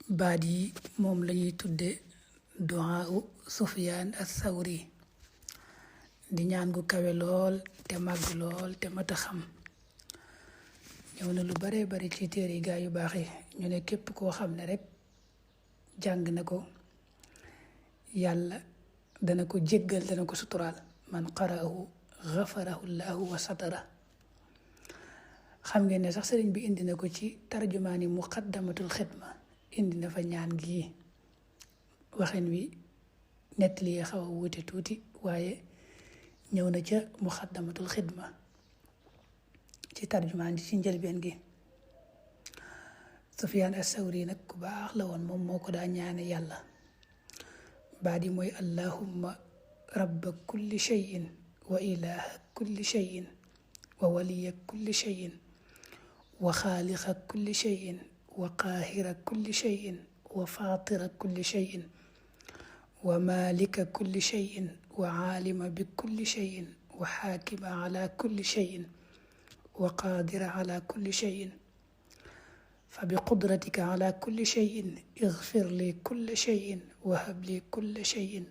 baat yi moom lañuy tudde du'a Sufyaan as-Sawri di ñaan gu kawe lool te màgg lool te mata xam. ñëw na lu bare bari ci téere yi gaa yu baax yi ñu ne képp koo xam ne rek jàng na ko yàlla dana ko jéggal dana ko suturaal man qara'ahu ghafarahu llahu wa satara. xam ngeen ne sax sëriñ bi indi na ko ci tarjumaani muqaddamatul xidma indi na fa ñaan gii waxin wi nettali yi xaw a wuute tuuti waaye ñëw na ca muqaddamatul xidma ci tarjumaan ji ci njëlbeen gi. Sufyaan as-Sawri nag ku baax la woon moom moo ko daa ñaane yàlla baat yi mooy allahumma rabba kulli shay'in wa ilaha kulli shay'in wa waliya kulli shay'in wa xaaliqa kulli shay'in wa qaahira kulli shay'in wa faatira kulli shay'in wa maalika kulli shay'in wa aalima bi kulli shay'in wa xaakima ala kulli shay'in wa qaadira ala kulli shay'in fa bi qudratika ala kulli shay'in igfir li kulli shay'in wa hab li kulli shay'in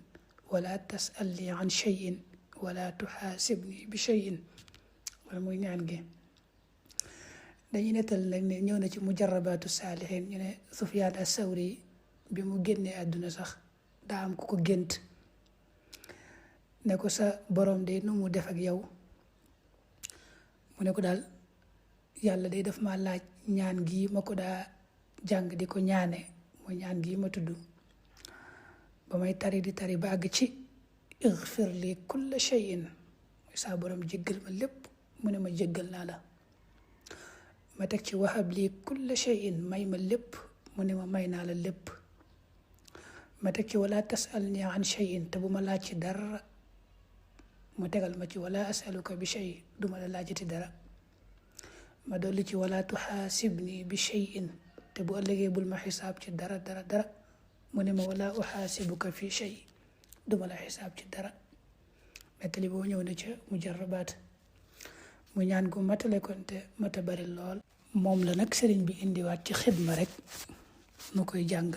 wala tas'al li an shay'in wala tuxaasibni bi shay'in. wala muy ñaan gi dañuy nettal nag ne ñëw na ci mujarrabaatu saalihin ñu ne Sufyaan as-Sawri bi mu génnee àdduna sax daa am ku ko gént ne ko sa borom de nu mu def ak yow mu ne ko daal yàlla day def ma laaj ñaan gi ma ko daa jàng di ko ñaane mooy ñaan gi ma tudd ba may tari di tari ba àgg ci igfir li kulla shay'in saa borom jéggal ma lépp mu ne ma jéggal naa la. ma teg ci wahab li kulla shay'in may ma lépp mu ne ma may naa la lépp. ma teg ci wala tasalni an shay'in te bu ma laaj ci dara mu tegal ma ci wala asaluka bi shay duma la laajati dara. ma dolli ci wala tuxaasibni bi shay'in te bu ëllëgee bul ma xisaab ci dara mu ne ma wala uxaasibuka fi shay duma la xisaab ci dara. mettali boo ñëw na ca mujarrabaat mu ñaan gu matale kon te mata bari lool moom la nag sëriñ bi indiwaat ci xidma rek nu koy jàng.